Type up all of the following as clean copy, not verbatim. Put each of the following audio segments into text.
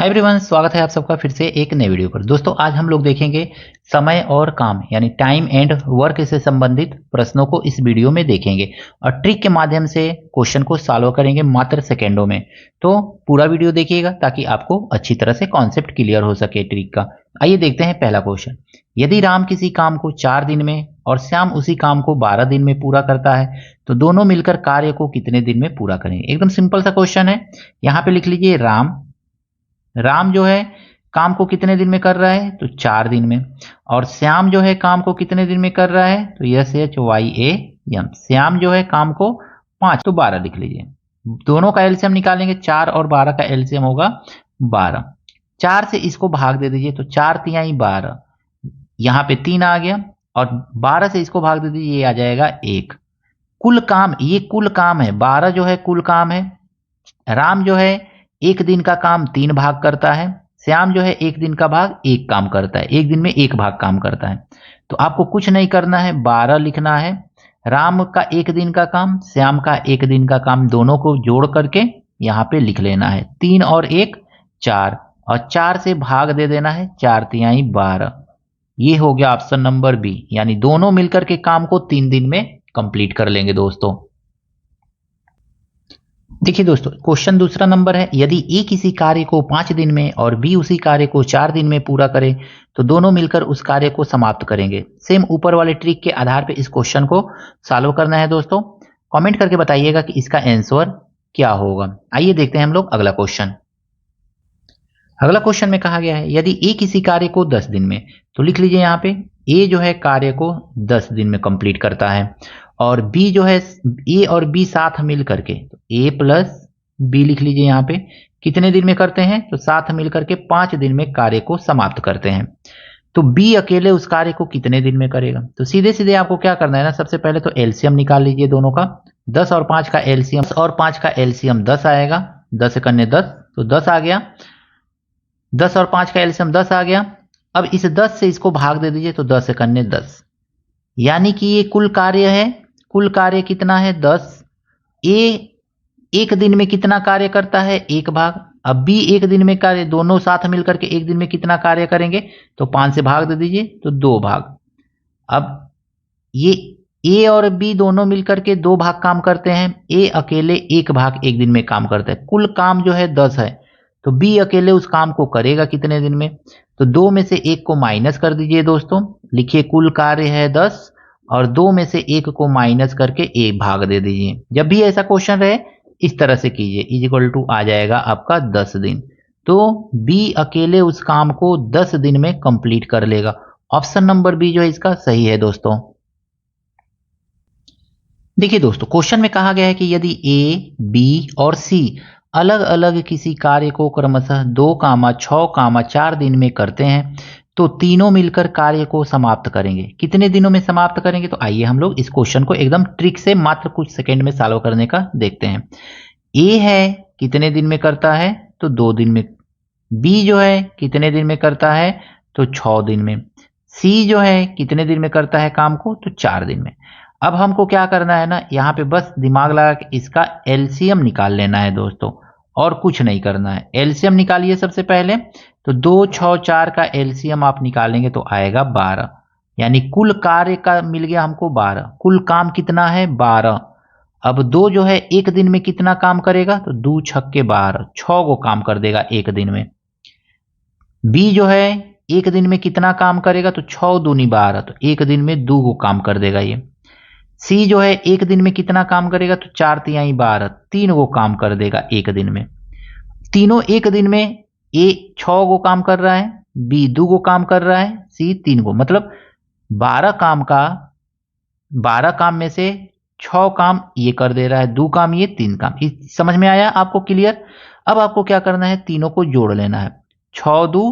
Hi everyone, स्वागत है आप सबका फिर से एक नए वीडियो पर। दोस्तों आज हम लोग देखेंगे समय और काम यानी टाइम एंड वर्क से संबंधित प्रश्नों को इस वीडियो में देखेंगे और ट्रिक के माध्यम से क्वेश्चन को सॉल्व करेंगे मात्र सेकेंडों में। तो पूरा वीडियो देखिएगा ताकि आपको अच्छी तरह से कॉन्सेप्ट क्लियर हो सके ट्रिक का। आइए देखते हैं पहला क्वेश्चन। यदि राम किसी काम को 4 दिन में और श्याम उसी काम को 12 दिन में पूरा करता है तो दोनों मिलकर कार्य को कितने दिन में पूरा करेंगे। एकदम सिंपल सा क्वेश्चन है। यहाँ पे लिख लीजिए राम जो है काम को कितने दिन में कर रहा है तो 4 दिन में, और श्याम जो है काम को कितने दिन में कर रहा है तो SHYAM। श्याम जो है काम को 5 तो 12 लिख लीजिए। दोनों का एलसीएम निकालेंगे, 4 और 12 का एलसीएम होगा 12। 4 से इसको भाग दे दीजिए तो 4 तिहाई 12, यहाँ पे 3 आ गया, और 12 से इसको भाग दे दीजिए, ये आ जाएगा 1। कुल काम, ये कुल काम है, 12 जो है कुल काम है। राम जो है एक दिन का काम 3 भाग करता है, श्याम जो है एक दिन का भाग 1 काम करता है, एक दिन में 1 भाग काम करता है। तो आपको कुछ नहीं करना है, 12 लिखना है। राम का एक दिन का काम, श्याम का एक दिन का काम, दोनों को जोड़ करके यहाँ पे लिख लेना है। 3 और 1 4, और 4 से भाग दे देना है, 4 तिहाई 12। ये हो गया ऑप्शन नंबर बी, यानी दोनों मिलकर के काम को 3 दिन में कंप्लीट कर लेंगे दोस्तों। देखिए दोस्तों, क्वेश्चन दूसरा नंबर है, यदि ए किसी कार्य को 5 दिन में और बी उसी कार्य को 4 दिन में पूरा करे तो दोनों मिलकर उस कार्य को समाप्त करेंगे। सेम ऊपर वाले ट्रिक के आधार पे इस क्वेश्चन को सॉल्व करना है दोस्तों। कमेंट करके बताइएगा कि इसका आंसर क्या होगा। आइए देखते हैं हम लोग अगला क्वेश्चन। अगला क्वेश्चन में कहा गया है, यदि ए किसी कार्य को 10 दिन में, तो लिख लीजिए यहाँ पे ए जो है कार्य को 10 दिन में कंप्लीट करता है, और बी जो है ए और बी साथ मिल करके, तो ए प्लस बी लिख लीजिए यहाँ पे, कितने दिन में करते हैं तो साथ मिल करके 5 दिन में कार्य को समाप्त करते हैं। तो बी अकेले उस कार्य को कितने दिन में करेगा। तो सीधे सीधे आपको क्या करना है ना, सबसे पहले तो एलसीएम निकाल लीजिए दोनों का। 10 और 5 का एलसीएम 10 आएगा, 10 कन्ने 10 तो 10 आ गया। 10 और 5 का एलसीएम 10 आ गया। अब इस 10 से इसको भाग दे दीजिए तो 10 कन्ने 10, यानी कि ये कुल कार्य है। कुल कार्य कितना है 10। ए एक दिन में कितना कार्य करता है 1 भाग। अब बी एक दिन में कार्य, दोनों साथ मिलकर के एक दिन में कितना कार्य करेंगे तो 5 से भाग दे दीजिए तो 2 भाग। अब ये ए और बी दोनों मिलकर के 2 भाग काम करते हैं, ए अकेले 1 भाग एक दिन में काम करता है। कुल काम जो है 10 है, तो बी अकेले उस काम को करेगा कितने दिन में, तो 2 में से 1 को माइनस कर दीजिए दोस्तों। लिखिए कुल कार्य है 10 और 2 में से 1 को माइनस करके 1 भाग दे दीजिए। जब भी ऐसा क्वेश्चन रहे इस तरह से कीजिए, इज इक्वल टू आ जाएगा आपका 10 दिन। तो बी अकेले उस काम को 10 दिन में कंप्लीट कर लेगा। ऑप्शन नंबर बी जो है इसका सही है दोस्तों। देखिए दोस्तों, क्वेश्चन में कहा गया है कि यदि ए, बी और सी अलग अलग किसी कार्य को क्रमशः 2, 6, 4 दिन में करते हैं तो तीनों मिलकर कार्य को समाप्त करेंगे। कितने दिनों में समाप्त करेंगे, तो आइए हम लोग इस क्वेश्चन को एकदम ट्रिक से मात्र कुछ सेकंड में सॉल्व करने का देखते हैं। ए है कितने दिन में करता है तो 2 दिन में। बी जो है कितने दिन में करता है तो 6 दिन में। सी जो है कितने दिन में करता है काम को तो 4 दिन में। अब हमको क्या करना है ना, यहाँ पे बस दिमाग लगा के इसका एलसीएम निकाल लेना है दोस्तों, और कुछ नहीं करना है। एलसीएम निकालिए सबसे पहले, तो 2, 6, 4 का एलसीएम आप निकालेंगे तो आएगा 12, यानी कुल कार्य का मिल गया हमको 12। कुल काम कितना है 12। अब 2 जो है एक दिन में कितना काम करेगा तो 2 छक्के 12, 6 को काम कर देगा एक दिन में। बी जो है एक दिन में कितना काम करेगा तो 6 दूनी 12, तो एक दिन में 2 को काम कर देगा ये। सी जो है एक दिन में कितना काम करेगा तो 4 तिहाई 12, 3 को काम कर देगा एक दिन में। तीनों एक दिन में, ए 6 को काम कर रहा है, बी 2 को काम कर रहा है, सी 3 को, मतलब 12 काम में से 6 काम ये कर दे रहा है, 2 काम ये, 3 काम। समझ में आया आपको क्लियर। अब आपको क्या करना है, तीनों को जोड़ लेना है। 6 2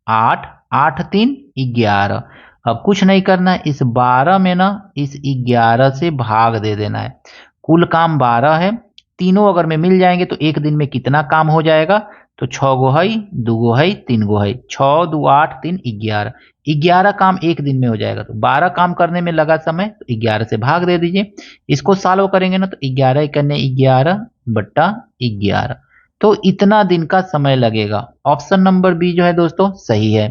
8, 8 3 11। अब कुछ नहीं करना है, इस 12 में ना इस 11 से भाग दे देना है। कुल काम 12 है, तीनों अगर में मिल जाएंगे तो एक दिन में कितना काम हो जाएगा तो 6 गो है, 2 गो है, 3 गो है, 6 2 8 3 11। 11 काम एक दिन में हो जाएगा। तो 12 काम करने में लगा समय, तो 11 से भाग दे दीजिए। इसको सॉल्व करेंगे ना तो 11 करने 11 बट्टा 11, तो इतना दिन का समय लगेगा। ऑप्शन नंबर बी जो है दोस्तों सही है।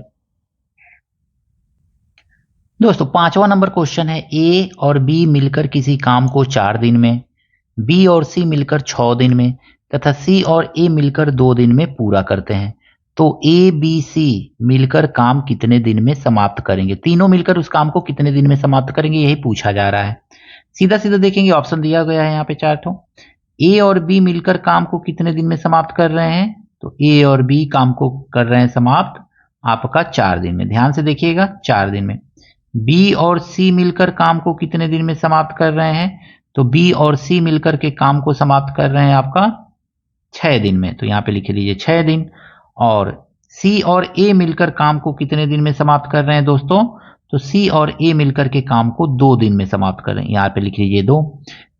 दोस्तों 5वां नंबर क्वेश्चन है, ए और बी मिलकर किसी काम को 4 दिन में, बी और सी मिलकर 6 दिन में तथा सी और ए मिलकर 2 दिन में पूरा करते हैं। तो ए बी सी मिलकर काम कितने दिन में समाप्त करेंगे? तीनों मिलकर उस काम को कितने दिन में समाप्त करेंगे, यही पूछा जा रहा है। सीधा सीधा देखेंगे, ऑप्शन दिया गया है यहाँ पे 4 ठो। ए और बी मिलकर काम को कितने दिन में समाप्त कर रहे हैं? तो ए और बी काम को कर रहे हैं समाप्त आपका 4 दिन में। ध्यान से देखिएगा, 4 दिन में। बी और सी मिलकर काम को कितने दिन में समाप्त कर रहे हैं? तो बी और सी मिलकर के काम को समाप्त कर रहे हैं आपका 6 दिन में। तो यहाँ पे लिख लीजिए 6 दिन। और सी और ए मिलकर काम को कितने दिन में समाप्त कर रहे हैं दोस्तों? तो सी और ए मिलकर के काम को 2 दिन में समाप्त कर रहे हैं। यहाँ पे लिख लीजिए 2।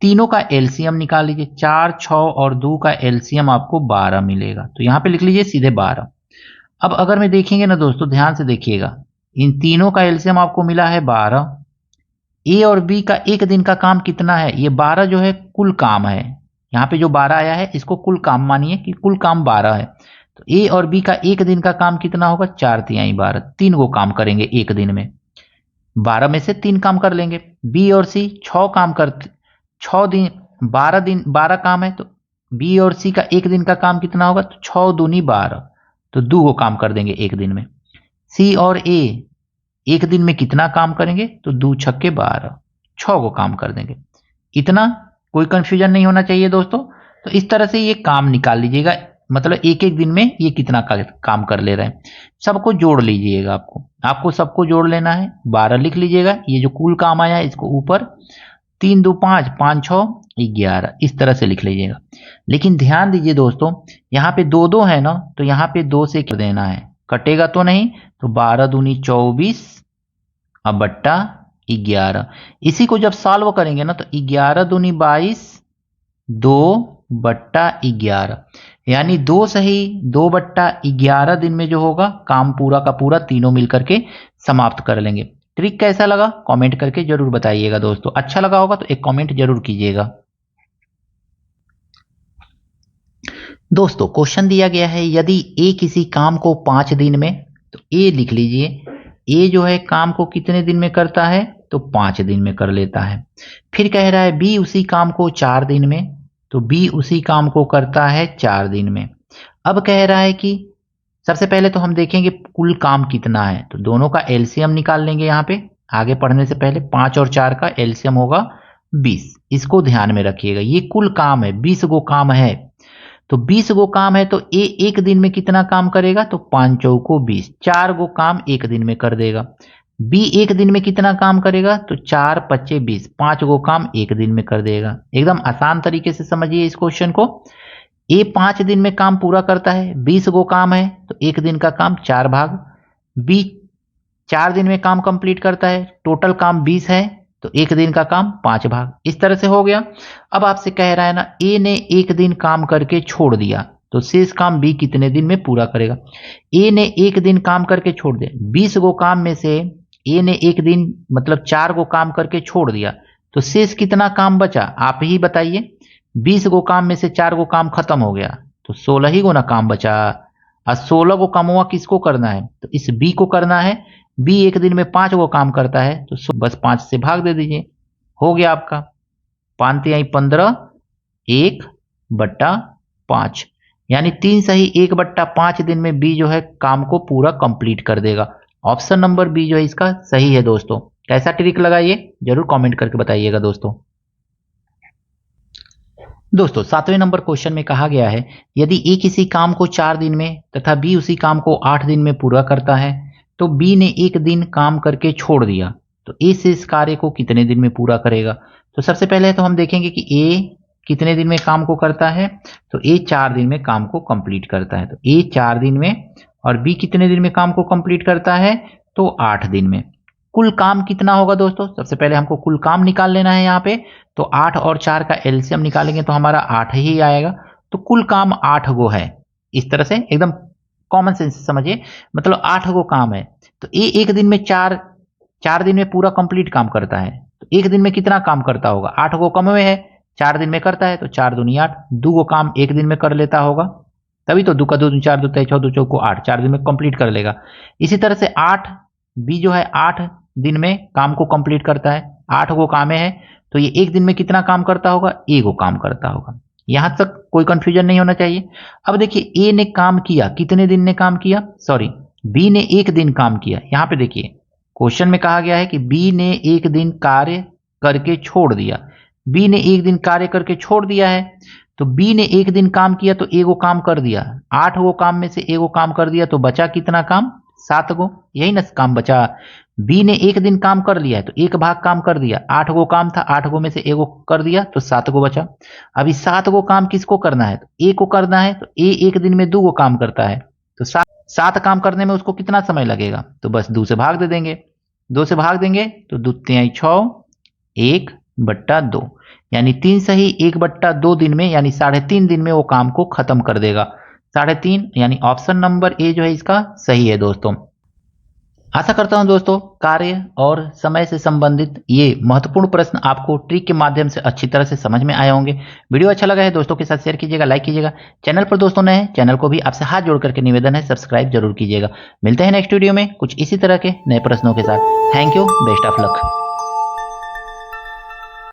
तीनों का एलसीएम निकाल लीजिए। 4, 6 और 2 का एलसीएम आपको 12 मिलेगा। तो यहाँ पे लिख लीजिए सीधे 12। अब अगर मैं देखेंगे ना दोस्तों, ध्यान से देखिएगा, इन तीनों का एलसीएम आपको मिला है 12। ए और बी का एक दिन का काम कितना है? ये 12 जो है कुल काम है। यहाँ पे जो 12 आया है इसको कुल काम मानिए कि कुल काम 12 है। तो ए और बी का एक दिन का काम कितना होगा? 4 तिहाई 12, 3 गो काम करेंगे एक दिन में। 12 में से 3 काम कर लेंगे। बी और सी 6 काम करते, 6 दिन 12 काम है। तो बी और सी का एक दिन का काम कितना होगा? तो 6 दूनी 12, तो 2 गो काम कर देंगे एक दिन में। सी और ए एक दिन में कितना काम करेंगे? तो 2 छक्के 12, 6 गो काम कर देंगे। इतना कोई कंफ्यूजन नहीं होना चाहिए दोस्तों। तो इस तरह से ये काम निकाल लीजिएगा, मतलब एक एक दिन में ये कितना काम कर ले रहे हैं। सबको जोड़ लीजिएगा, आपको सबको जोड़ लेना है। 12 लिख लीजिएगा, ये जो कुल काम आया है इसको ऊपर, 3 2 5, 5 6 11, इस तरह से लिख लीजिएगा। लेकिन ध्यान दीजिए दोस्तों, यहाँ पे 2 2 है ना, तो यहाँ पे 2 से कर देना है, कटेगा तो नहीं। तो 12 दूनी 24 अब बट्टा 11। इसी को जब सॉल्व करेंगे ना, तो 11 दूनी 22, 2 बट्टा 11, यानी 2 सही 2 बट्टा 11 दिन में जो होगा काम पूरा का पूरा तीनों मिलकर के समाप्त कर लेंगे। ट्रिक कैसा लगा कमेंट करके जरूर बताइएगा दोस्तों। अच्छा लगा होगा तो एक कमेंट जरूर कीजिएगा। दोस्तों क्वेश्चन दिया गया है, यदि ए किसी काम को 5 दिन में, तो ए लिख लीजिए, ए जो है काम को कितने दिन में करता है? तो 5 दिन में कर लेता है। फिर कह रहा है बी उसी काम को 4 दिन में, तो बी उसी काम को करता है 4 दिन में। अब कह रहा है कि सबसे पहले तो हम देखेंगे कुल काम कितना है, तो दोनों का एलसीएम निकाल लेंगे। यहाँ पे आगे पढ़ने से पहले 5 और 4 का एलसीएम होगा 20, इसको ध्यान में रखिएगा। ये कुल काम है, 20 गो काम है। तो 20 गो काम है, तो ए एक दिन में कितना काम करेगा? तो 5 चौको 20, 4 गो काम एक दिन में कर देगा। बी एक दिन में कितना काम करेगा? तो 4 पच्चे 20, 5 गो काम एक दिन में कर देगा। एकदम आसान तरीके से समझिए इस क्वेश्चन को। ए 5 दिन में काम पूरा करता है, 20 गो काम है, तो एक दिन का काम 4 भाग। बी 4 दिन में काम कंप्लीट करता है, टोटल काम 20 है, तो एक दिन का काम 5 भाग। इस तरह से हो गया। अब आपसे कह रहा है ना, ए ने एक दिन काम करके छोड़ दिया, तो शेष काम बी कितने दिन में पूरा करेगा? ए ने एक दिन काम करके छोड़ दिया, 20 गो काम में से ए ने एक दिन मतलब 4 गो काम करके छोड़ दिया, तो शेष कितना काम बचा आप ही बताइए। 20 गो काम में से 4 गो काम खत्म हो गया, तो 16 ही गो ना काम बचा। और 16 गो कामवा किसको करना है? तो इस बी को करना है। बी एक दिन में 5 गो काम करता है, तो बस 5 से भाग दे दीजिए, हो गया आपका 5 तिहाई 15, 1 बट्टा 5, यानी 3 सही 1 बट्टा 5 दिन में बी जो है काम को पूरा कंप्लीट कर देगा। ऑप्शन नंबर बी जो है इसका सही है दोस्तों। कैसा ट्रिक लगाइए जरूर कमेंट करके बताइएगा दोस्तों। दोस्तों 7वें नंबर क्वेश्चन में कहा गया है, यदि ए किसी काम को 4 दिन में तथा बी उसी काम को 8 दिन में पूरा करता है, तो बी ने एक दिन काम करके छोड़ दिया, तो ए से इस कार्य को कितने दिन में पूरा करेगा? तो सबसे पहले तो हम देखेंगे कि ए कितने दिन में काम को करता है, तो ए 4 दिन में काम को कंप्लीट करता है। तो ए 4 दिन में और बी कितने दिन में काम को कंप्लीट करता है? तो 8 दिन में। कुल काम कितना होगा दोस्तों? सबसे पहले हमको कुल काम निकाल लेना है यहाँ पे, तो 8 और 4 का एलसीएम निकालेंगे तो हमारा 8 ही आएगा। तो कुल काम 8 गो है। इस तरह से एकदम कॉमन सेंस समझिए, मतलब 8 गो काम है, तो ए एक दिन में 4 दिन में पूरा कंप्लीट काम करता है। तो एक दिन में कितना काम करता होगा? 8 गो कम में है, 4 दिन में करता है, तो 4 दूनी 8, 2 गो काम एक दिन में कर लेता होगा। तभी तो 2 का 2 दूनी 4, 2 तेईस, 6 2 चौको 8, 4 दिन में कंप्लीट कर लेगा। इसी तरह से 8 बी जो है 8 दिन में काम को कंप्लीट करता है। 8 गो कामे है तो ये एक दिन में कितना काम करता होगा, एक गो काम करता होगा। यहां तक कोई कंफ्यूजन नहीं होना चाहिए। अब देखिए ए ने काम किया, कितने दिन ने काम किया, सॉरी बी ने एक दिन काम किया। यहां पे देखिए क्वेश्चन में कहा गया है कि बी ने एक दिन कार्य करके छोड़ दिया। बी ने एक दिन कार्य करके छोड़ दिया है, तो बी ने एक दिन काम किया तो एगो काम कर दिया। 8 गो काम में से एगो काम कर दिया तो बचा कितना काम, 7 गो, यही ना काम बचा। बी ने एक दिन काम कर लिया है तो एक भाग काम कर दिया। 8 गो काम था, 8 गो में से एगो कर दिया तो 7 गो बचा। अभी 7 गो काम किसको करना है, तो ए को करना है। तो ए एक दिन में 2 गो काम करता है तो 7 काम करने में उसको कितना समय लगेगा, तो बस 2 से भाग दे देंगे। 2 से भाग देंगे तो 2 तिहाई 6, 1/2, यानी 3 सही 1/2 दिन में, यानी 3.5 दिन में वो काम को खत्म कर देगा। 3.5, यानी ऑप्शन नंबर ए जो है इसका सही है दोस्तों। आशा करता हूं दोस्तों कार्य और समय से संबंधित ये महत्वपूर्ण प्रश्न आपको ट्रिक के माध्यम से अच्छी तरह से समझ में आए होंगे। वीडियो अच्छा लगा है दोस्तों के साथ शेयर कीजिएगा, लाइक कीजिएगा। चैनल पर दोस्तों नए हैं, चैनल को भी आपसे हाथ जोड़ करके निवेदन है सब्सक्राइब जरूर कीजिएगा। मिलते हैं नेक्स्ट वीडियो में कुछ इसी तरह के नए प्रश्नों के साथ। Thank you, best of luck.